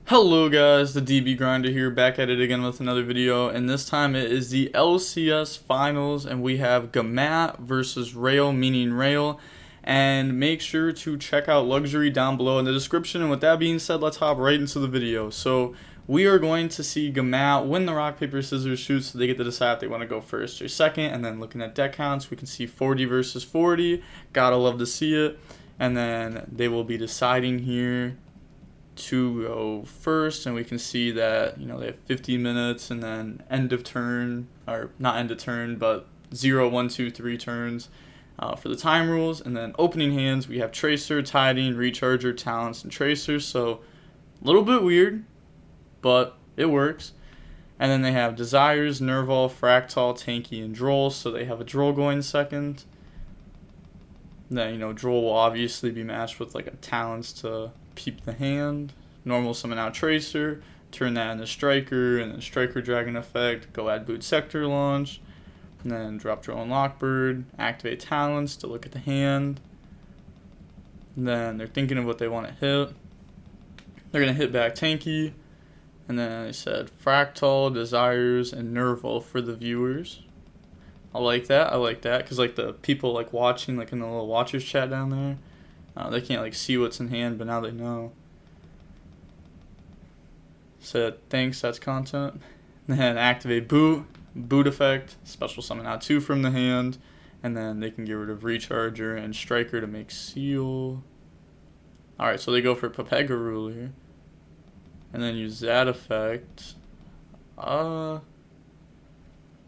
Hello guys, the DB Grinder here, back at it again with another video, and this time it is the LCS finals, and we have Gamat versus Rail, meaning Rail, and make sure to check out Luxury down below in the description. And with that being said, let's hop right into the video. So we are going to see Gamat win the rock, paper, scissors, shoot, so they get to decide if they want to go first or second. And then looking at deck counts, we can see 40 versus 40, gotta love to see it. And then they will be deciding here to go first, and we can see that, you know, they have 15 minutes and then end of turn, or not end of turn, but 0, 1, 2, 3 turns for the time rules. And then opening hands, we have Tracer, Tiding, Recharger, Talents, and Tracer. So a little bit weird, but it works. And then they have Desires, Nerval, Fractal, Tanky, and Droll. So they have a Droll going second. Then, you know, Droll will obviously be matched with like a Talents to peep the hand. Normal summon out Tracer, turn that into Striker, and then Striker Dragon effect, go add Boot Sector launch, and then drop Droll and Lockbird, activate Talents to look at the hand. And then they're thinking of what they want to hit. They're going to hit back Tanky, and then they said Fractal, Desires, and Nerval for the viewers. I like that, because like the people like watching, like in the little watchers chat down there, they can't like see what's in hand, but now they know. So thanks, that's content. Then activate boot effect, special summon out 2 from the hand, and then they can get rid of Recharger and Striker to make Seal. Alright, so they go for Papega here, and then use that effect.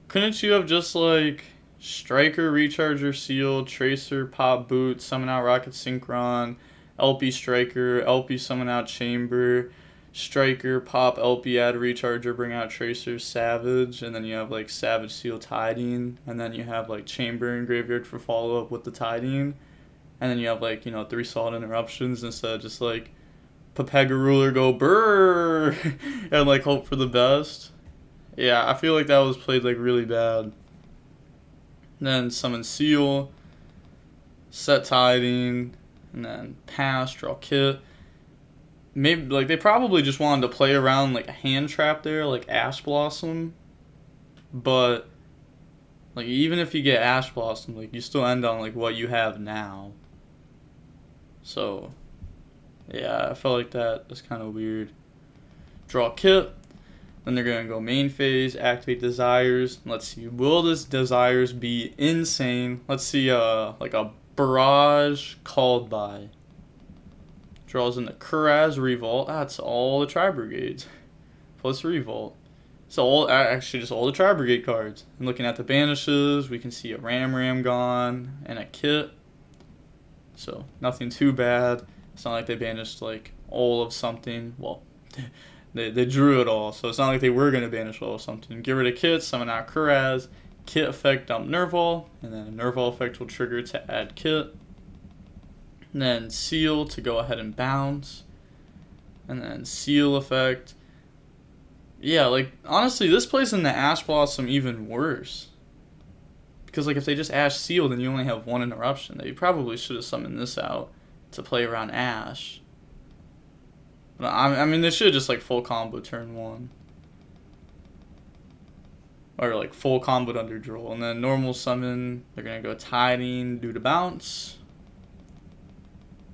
Couldn't you have just like Striker, Recharger, Seal, Tracer, Pop Boot, summon out Rocket Synchron, LP Striker, LP summon out Chamber, Striker, Pop, LP add Recharger, bring out Tracer, Savage, and then you have like Savage, Seal, Tiding, and then you have like Chamber and Graveyard for follow up with the Tiding, and then you have like, you know, 3 solid interruptions instead of just like Papega Ruler go brrrr and like hope for the best. Yeah, I feel like that was played like really bad. Then summon Seal, set Tiding, and then pass, draw Kit. Maybe like they probably just wanted to play around like a hand trap there, like Ash Blossom. But like even if you get Ash Blossom, like you still end on like what you have now. So yeah, I felt like that was kind of weird. Draw Kit. Then they're going to go main phase, activate Desires. Let's see, will this Desires be insane? Let's see, like a Barrage called by. Draws in the Kuraz Revolt. That's all the Tri-Brigades. Plus Revolt. So actually just all the Tri-Brigade cards. And looking at the banishes, we can see a Ram gone and a Kit. So nothing too bad. It's not like they banished like all of something. Well, They drew it all, so it's not like they were going to banish all or something. Get rid of Kit, summon out Kuraz, Kit effect dump Nerval, and then a Nerval effect will trigger to add Kit. And then Seal to go ahead and bounce. And then Seal effect. Yeah, like, honestly, this plays in the Ash Blossom even worse. Because, like, if they just Ash Seal, then you only have 1 interruption. They probably should have summoned this out to play around Ash. I mean, they should have just, like, full combo turn 1. Or, like, full combo under Droll. And then normal summon, they're going to go Tiding due to bounce.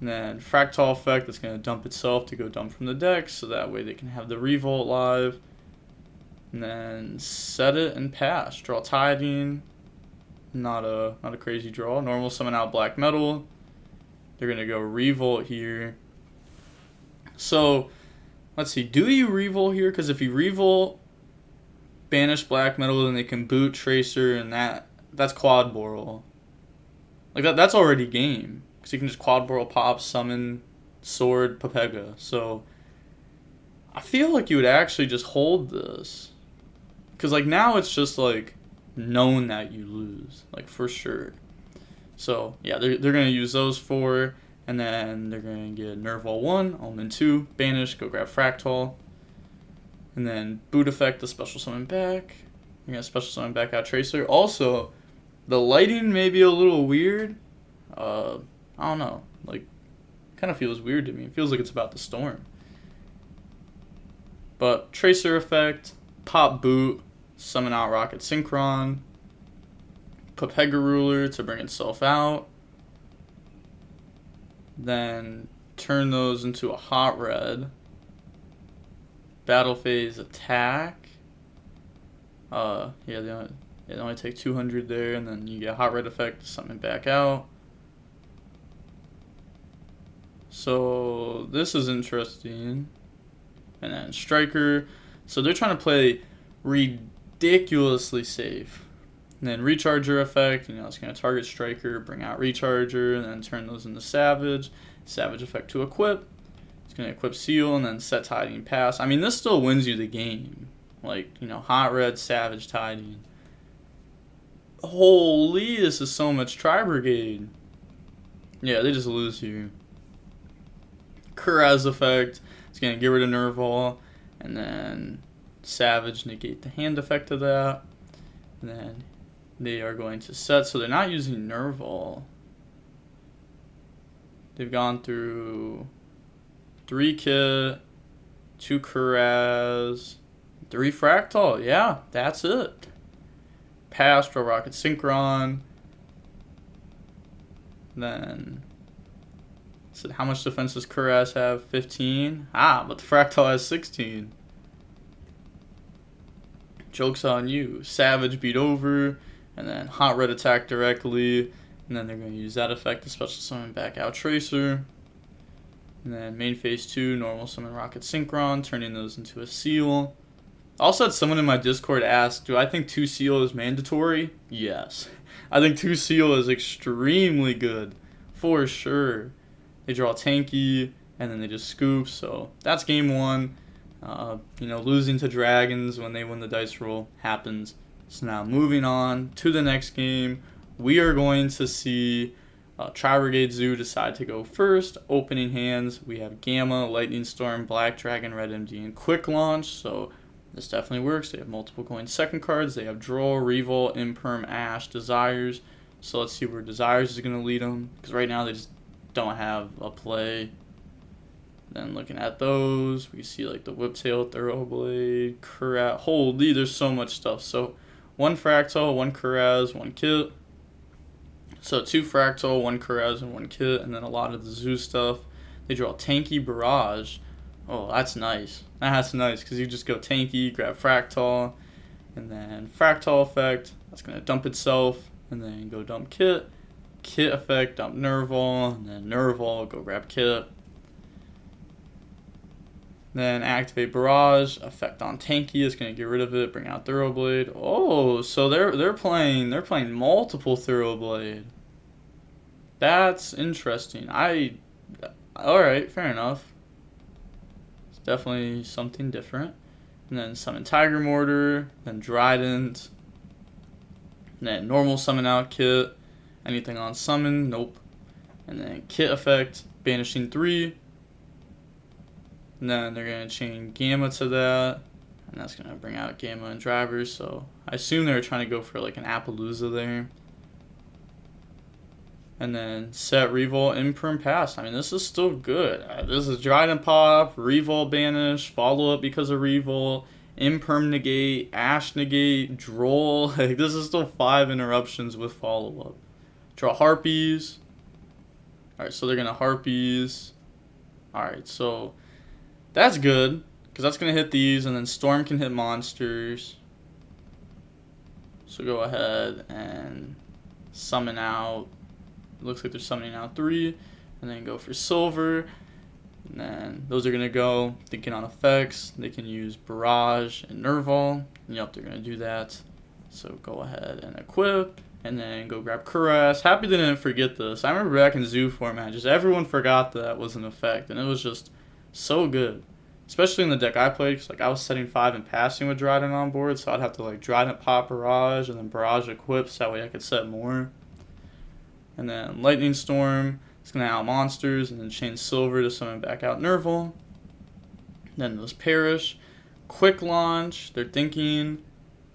And then Fractal effect, that's going to dump itself to go dump from the deck. So that way they can have the Revolt live. And then set it and pass. Draw Tiding. Not a crazy draw. Normal summon out Black Metal. They're going to go Revolt here. So, let's see, do you Revolt here? Because if you Revolt, banish Black Metal, then they can boot Tracer, and that's Quad Boral. Like, that's already game. Because you can just Quad Boral pop, summon, Sword, Papega. So, I feel like you would actually just hold this. Because, like, now it's just, like, known that you lose. Like, for sure. So, yeah, they're going to use those 4. And then they're going to get Nerval 1, Omen 2, Banish, go grab Fractal. And then Boot effect, the special summon back. You're going to special summon back out Tracer. Also, the lighting may be a little weird. I don't know. Like, kind of feels weird to me. It feels like it's about to storm. But Tracer effect, pop boot, summon out Rocket Synchron, put Pega Ruler to bring itself out, then turn those into a hot red, battle phase attack. Yeah, they only take 200 there, and then you get hot red effect to summon back out. So this is interesting. And then Striker. So they're trying to play ridiculously safe. And then Recharger effect, it's going to target Striker, bring out Recharger, and then turn those into Savage. Savage effect to equip. It's going to equip Seal, and then set Tiding Pass. I mean, this still wins you the game. Like, Hot Red, Savage, Tiding. Holy, this is so much Tri-Brigade. Yeah, they just lose here. Kuraz effect. It's going to get rid of Nerval, and then Savage negate the hand effect of that. And then they are going to set, so they're not using Nerval. They've gone through 3 Kit, 2 Kuraz, 3 Fractal. Yeah, that's it. Pass, draw Rocket Synchron. Then, so how much defense does Kuraz have? 15? But the Fractal has 16. Joke's on you. Savage beat over, and then Hot Red attack directly, and then they're going to use that effect to special summon back out Tracer. And then main phase 2, normal summon Rocket Synchron, turning those into a Seal. Also had someone in my Discord ask, do I think 2 Seal is mandatory? Yes. I think 2 Seal is extremely good, for sure. They draw tanky, and then they just scoop, so that's game 1. Losing to dragons when they win the dice roll happens. So now moving on to the next game, we are going to see Tri-Brigade Zoo decide to go first. Opening hands, we have Gamma, Lightning Storm, Black Dragon, Red MD, and Quick Launch, so this definitely works. They have multiple going second cards. They have Draw, Revol, Imperm, Ash, Desires. So let's see where Desires is going to lead them, because right now they just don't have a play. Then looking at those, we see like the Whiptail, Thoroughblade, Kuraz. Holy, there's so much stuff. So 1 Fractal, 1 Kuraz, 1 Kit. So 2 Fractal, 1 Kuraz, and 1 Kit, and then a lot of the Zoo stuff. They draw Tanky Barrage. Oh, that's nice. That's nice, because you just go Tanky, grab Fractal, and then Fractal effect. That's going to dump itself, and then go dump Kit. Kit effect, dump Nerval, and then Nerval, go grab Kit. Then activate Barrage, effect on Tanky is going to get rid of it, bring out Thoroughblade. Oh, so they're playing multiple Thoroughblade. That's interesting. Alright, fair enough. It's definitely something different. And then summon Tiger Mortar, then Drident, and then normal summon out Kit. Anything on summon? Nope. And then Kit effect, banishing 3. And then they're going to chain Gamma to that. And that's going to bring out Gamma and Drivers. So I assume they were trying to go for like an Appaloosa there. And then set Revol, Imperm, Pass. I mean, this is still good. This is Dryden Pop, Revol Banish, follow up because of Revol, Imperm negate, Ash negate, Droll. Like, this is still 5 interruptions with follow up. Draw Harpies. Alright, so they're going to Harpies. Alright, so that's good, because that's going to hit these, and then Storm can hit monsters. So go ahead and summon out. It looks like they're summoning out 3, and then go for Silver. And then those are going to go. Thinking on effects, they can use Barrage and Nerval. Yep, they're going to do that. So go ahead and equip, and then go grab Kuraz. Happy they didn't forget this. I remember back in Zoo format, just everyone forgot that was an effect, and it was just so good, especially in the deck I played, because like I was setting 5 and passing with Dryden on board, so I'd have to like Dryden pop Barrage and then Barrage equip, so that way I could set more. And then Lightning Storm, it's going to out monsters, and then chain Silver to summon back out Nerval. Then those Perish, Quick Launch, they're thinking,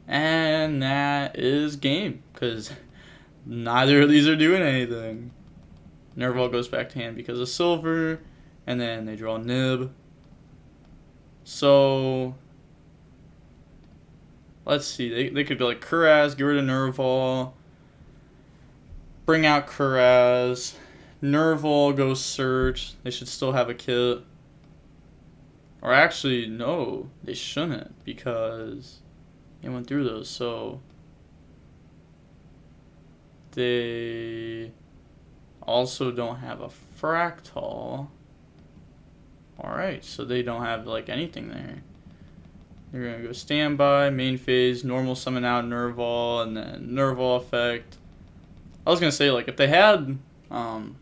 and that is game, because neither of these are doing anything. Nerval goes back to hand because of Silver, and then they draw Nib. So let's see. They could go like Kuraz, get rid of Nerval, bring out Kuraz, Nerval, go search. They should still have a kit. Or actually, no, they shouldn't because they went through those. So they also don't have a Fractal. Alright, so they don't have like anything there. They're going to go standby, main phase, normal summon out Nerval, and then Nerval effect. I was going to say, like, if they had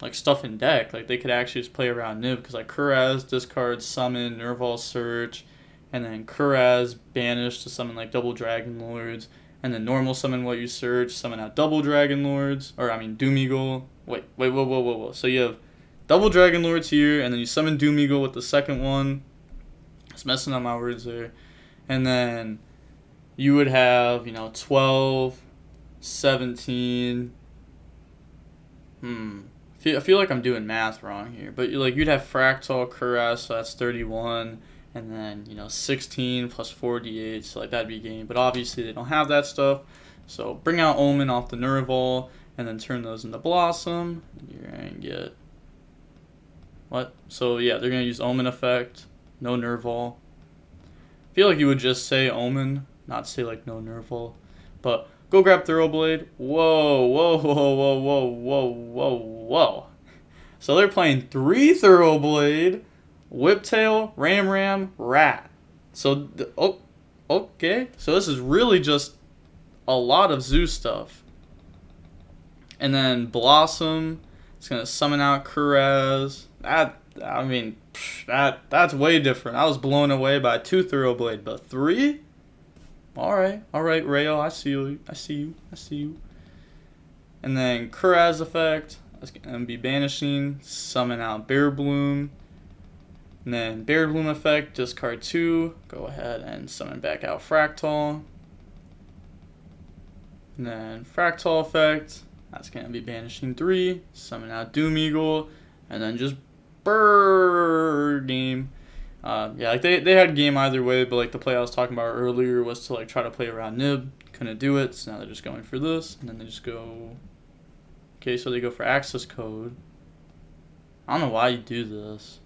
like stuff in deck, like they could actually just play around Nib, because like Kuraz, discard, summon, Nerval search, and then Kuraz banish to summon like double Dragon Lords, and then normal summon what you search, summon out double Dragon Lords, or I mean Doom Eagle. Whoa. So you have double Dragon Lords here, and then you summon Doom Eagle with the second one. It's messing up my words there. And then you would have, 12, 17. I feel like I'm doing math wrong here. But you'd have Fractal, Kuraz, so that's 31. And then, 16 plus 48, so like that'd be game. But obviously they don't have that stuff. So bring out Omen off the Nerval, and then turn those into Blossom. And you're going to get... What? So yeah, they're going to use Omen effect, no Nerval. I feel like you would just say Omen, not say like no Nerval. But go grab Thoroughblade. Whoa. So they're playing 3 Thoroughblade, Whiptail, Ram, Rat. So, okay. So this is really just a lot of Zoo stuff. And then Blossom, it's going to summon out Kuraz. That's way different. I was blown away by 2 Thoroughblade, but 3? Alright, Rayo, I see you. And then Kuraz effect, that's going to be banishing, summon out Bear Bloom. And then Bear Bloom effect, discard 2, go ahead and summon back out Fractal. And then Fractal effect, that's going to be banishing 3, summon out Doom Eagle, and then just game. Like they had game either way, but like the play I was talking about earlier was to like try to play around Nib. Couldn't do it, so now they're just going for this, and then they just go... Okay, so they go for access code. I don't know why you do this.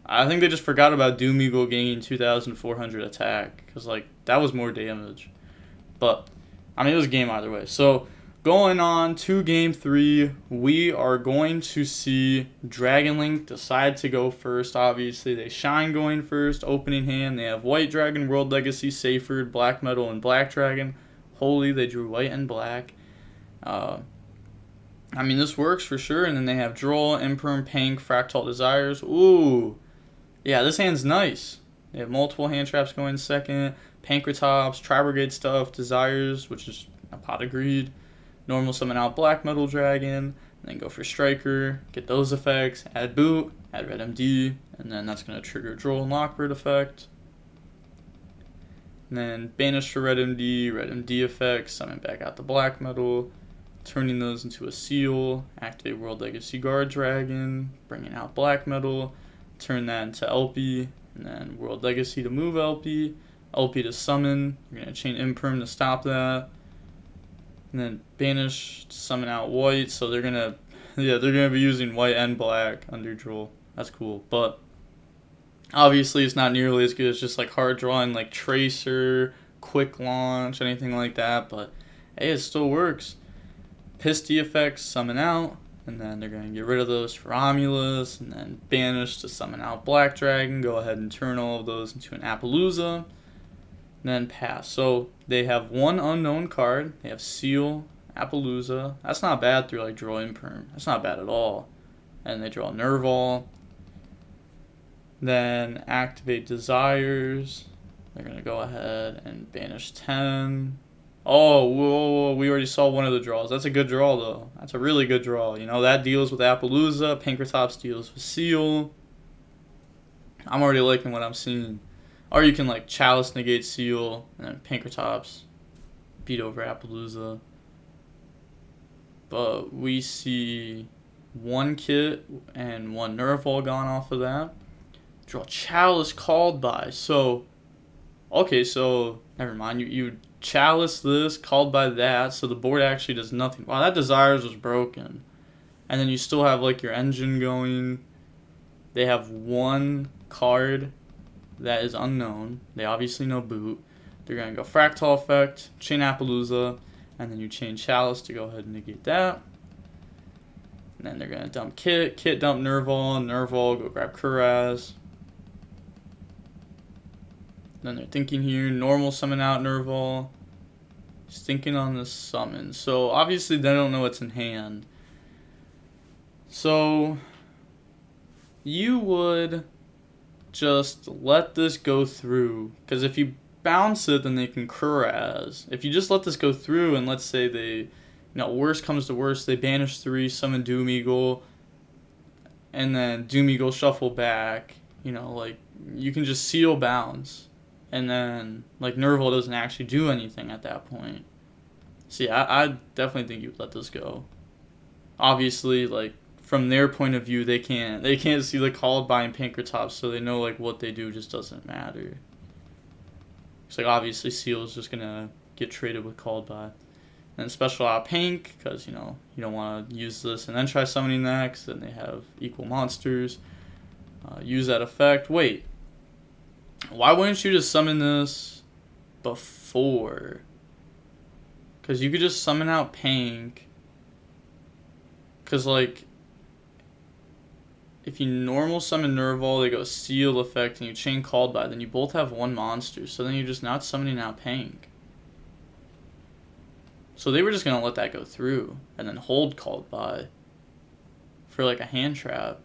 I think they just forgot about Doom Eagle gaining 2,400 attack, because like that was more damage. But I mean, it was a game either way. So going on to game 3, we are going to see Dragon Link decide to go first. Obviously, they shine going first, opening hand. They have White Dragon, World Legacy, Seyford, Black Metal, and Black Dragon. Holy, they drew white and black. I mean, this works for sure. And then they have Droll, Imperm, Pank, Fractal Desires. Ooh. Yeah, this hand's nice. They have multiple hand traps going second. Pankratops, Tri-Brigade stuff, Desires, which is a Pot of Greed. Normal summon out Black Metal Dragon, and then go for Striker, get those effects, add Boot, add Red MD, and then that's going to trigger Droll and Lockbird effect. And then banish for Red MD effects, summon back out the Black Metal, turning those into a seal, activate World Legacy Guard Dragon, bringing out Black Metal, turn that into LP, and then World Legacy to move LP to summon, you're going to chain Imperm to stop that. And then banish to summon out white, so they're gonna be using white and black under Droll. That's cool, but obviously it's not nearly as good as just like hard drawing like Tracer, Quick Launch, anything like that. But hey, it still works. Pisty effects, summon out, and then they're gonna get rid of those for Romulus, and then banish to summon out Black Dragon. Go ahead and turn all of those into an Appaloosa. Then pass. So they have one unknown card. They have Seal, Appaloosa. That's not bad through like draw Imperm. That's not bad at all. And they draw Nerval. Then activate Desires. They're going to go ahead and banish 10. Oh, whoa, we already saw one of the draws. That's a good draw though. That's a really good draw. That deals with Appaloosa. Pankratops deals with Seal. I'm already liking what I'm seeing. Or you can like Chalice negate Seal, and then Pankratops beat over Appaloosa. But we see one kit and one Nerval gone off of that. draw Chalice called by. So, okay, so never mind. You Chalice this, called by that, so the board actually does nothing. Wow, that Desires was broken. And then you still have like your engine going. They have one card that is unknown. They obviously know boot. They're going to go Fractal Effect, chain Appaloosa, and then you chain Chalice to go ahead and negate that. And then they're going to dump Kit, dump Nerval, go grab Kuraz. Then they're thinking here, normal summon out Nerval. He's thinking on the summon. So obviously they don't know what's in hand. So you would just let this go through. Because if you bounce it, then they can Kuraz. If you just let this go through and let's say they, worst comes to worst, they banish 3, summon Doom Eagle, and then Doom Eagle shuffle back, like, you can just seal bounce. And then, like, Nerval doesn't actually do anything at that point. See, I definitely think you would let this go. Obviously, like, from their point of view, they can't see the called by and Pankratops, so they know, like, what they do just doesn't matter. It's like, obviously, Seal's just gonna get traded with called by. And special out Pank, because, you don't want to use this and then try summoning next, and they have equal monsters. Use that effect. Wait. Why wouldn't you just summon this before? Because you could just summon out Pank. Because, like, if you normal summon Nerval, they go Seal effect, and you chain called by, then you both have one monster. So then you're just not summoning out Pank. So they were just going to let that go through, and then hold called by for, like, a hand trap.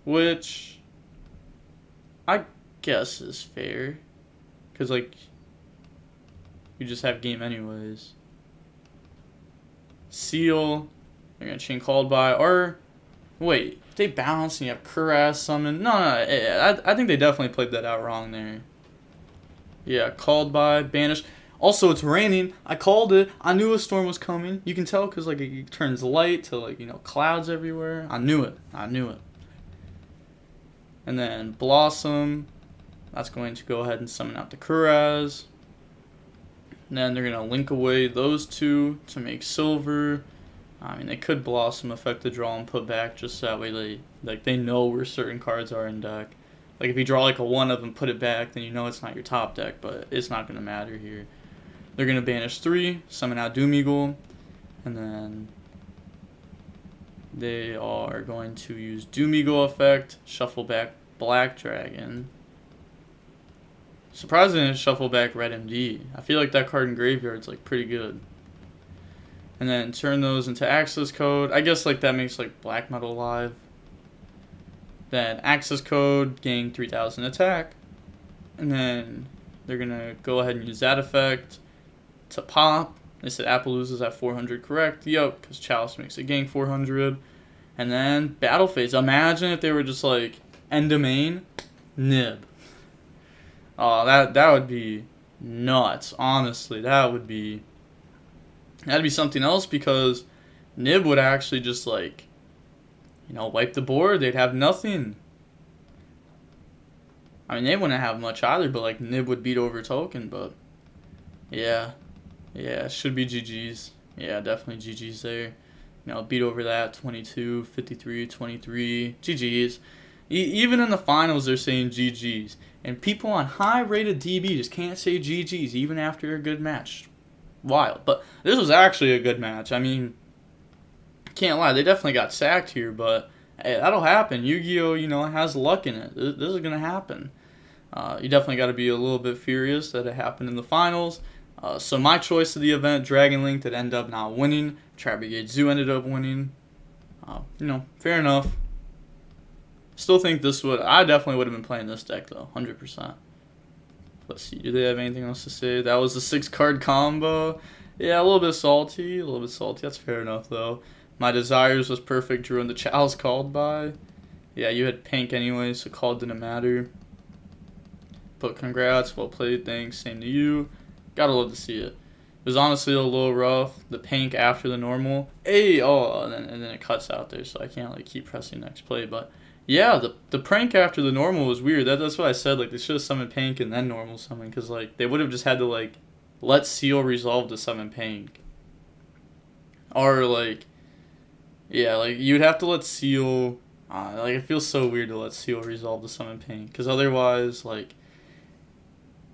Which I guess is fair. Because, like, you just have game anyways. Seal, they're going to chain called by, or, wait, if they bounce and you have Kuraz summon, no, I think they definitely played that out wrong there. Yeah, called by, banished. Also, it's raining. I called it. I knew a storm was coming. You can tell because, like, it turns light to, like, clouds everywhere. I knew it. And then Blossom. That's going to go ahead and summon out the Kuraz. And then they're going to link away those two to make Silver. I mean, they could Blossom, affect the draw, and put back just that way they know where certain cards are in deck. Like, if you draw, like, a 1 of them, put it back, then you know it's not your top deck, but it's not going to matter here. They're going to banish 3, summon out Doom Eagle, and then they are going to use Doom Eagle effect, shuffle back Black Dragon. Surprisingly, shuffle back Red MD. I feel like that card in Graveyard's, like, pretty good. And then turn those into access code. I guess, like, that makes, like, Black Metal live. Then access code, gain 3000 attack. And then they're going to go ahead and use that effect to pop. They said Appaloosa's at 400, correct? Yup, because Chalice makes it gain 400. And then Battle Phase. Imagine if they were just like, end domain, nib. Oh, that would be nuts. Honestly, that'd be something else, because nib would actually just, like, wipe the board. They'd have nothing. I mean, they wouldn't have much either, but, like, nib would beat over token, but yeah, should be GG's. Yeah, definitely GG's there. Beat over that, 22, 53, 23, GG's. Even in the finals, they're saying GG's. And people on high-rated DB just can't say GG's even after a good match. Wild. But this was actually a good match. I mean, can't lie, they definitely got sacked here, but hey, that'll happen. Yu-Gi-Oh, has luck in it. This is going to happen. You definitely got to be a little bit furious that it happened in the finals. So my choice of the event, Dragon Link, that ended up not winning. Tri-Brigade Zoo ended up winning. Fair enough. Still think I definitely would have been playing this deck, though, 100%. Let's see, do they have anything else to say? That was the 6-card combo. Yeah, a little bit salty. That's fair enough, though. My Desires was perfect, drew in the Chalice called by. Yeah, you had Pink anyway, so called didn't matter. But congrats, well played, thanks, same to you. Gotta love to see it. It was honestly a little rough, the Pink after the normal. And then it cuts out there, so I can't, like, keep pressing next play, but Yeah, the prank after the normal was weird. That's what I said. Like, they should have summoned Pink and then normal summon, because like they would have just had to like let Seal resolve to summon Pink, or like yeah, like you'd have to let Seal. Like, it feels so weird to let Seal resolve to summon Pink, because otherwise, like,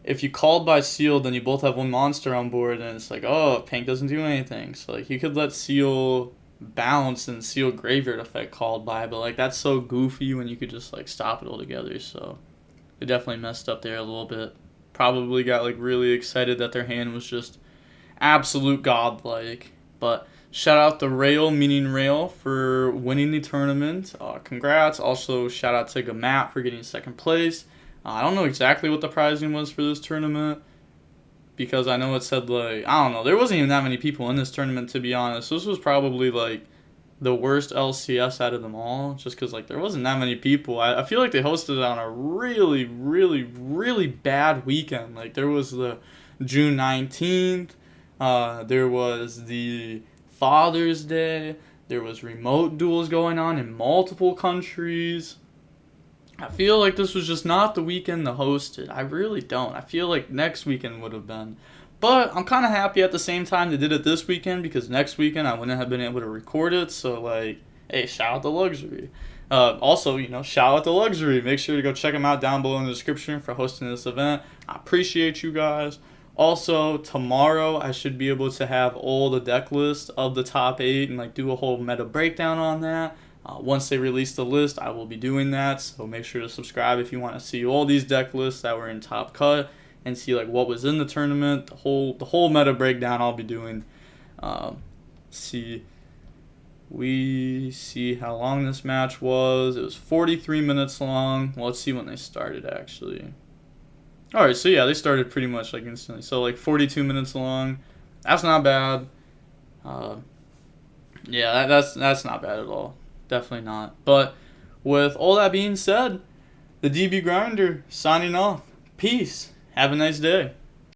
if you called by Seal, then you both have one monster on board, and it's like, oh, Pink doesn't do anything. So like you could let Seal bounce and Seal graveyard effect called by, but like that's so goofy when you could just like stop it altogether. So they definitely messed up there a little bit. Probably got like really excited that their hand was just absolute godlike. But shout out to Rail, meaning Rail, for winning the tournament. Congrats. Also shout out to Gamat for getting second place. I don't know exactly what the prizing was for this tournament, because I know it said, like, I don't know, there wasn't even that many people in this tournament, to be honest. This was probably like the worst LCS out of them all, just because like there wasn't that many people. I feel like they hosted it on a really, really, really bad weekend. Like, there was the June 19th, there was the Father's Day, there was remote duels going on in multiple countries. I feel like this was just not the weekend to host it. I really don't. I feel like next weekend would have been. But I'm kind of happy at the same time they did it this weekend, because next weekend I wouldn't have been able to record it. So, like, hey, shout out to Luxury. Also, shout out to Luxury. Make sure to go check them out down below in the description for hosting this event. I appreciate you guys. Also, tomorrow I should be able to have all the deck lists of the top 8 and like do a whole meta breakdown on that. Once they release the list, I will be doing that, so make sure to subscribe if you want to see all these deck lists that were in Top Cut and see like what was in the tournament, the whole meta breakdown I'll be doing. We see how long this match was. It was 43 minutes long. Well, let's see when they started, actually. Alright, so yeah, they started pretty much like instantly. So like 42 minutes long. That's not bad. Yeah, that's not bad at all. Definitely not. But with all that being said, the DB Grinder signing off. Peace. Have a nice day.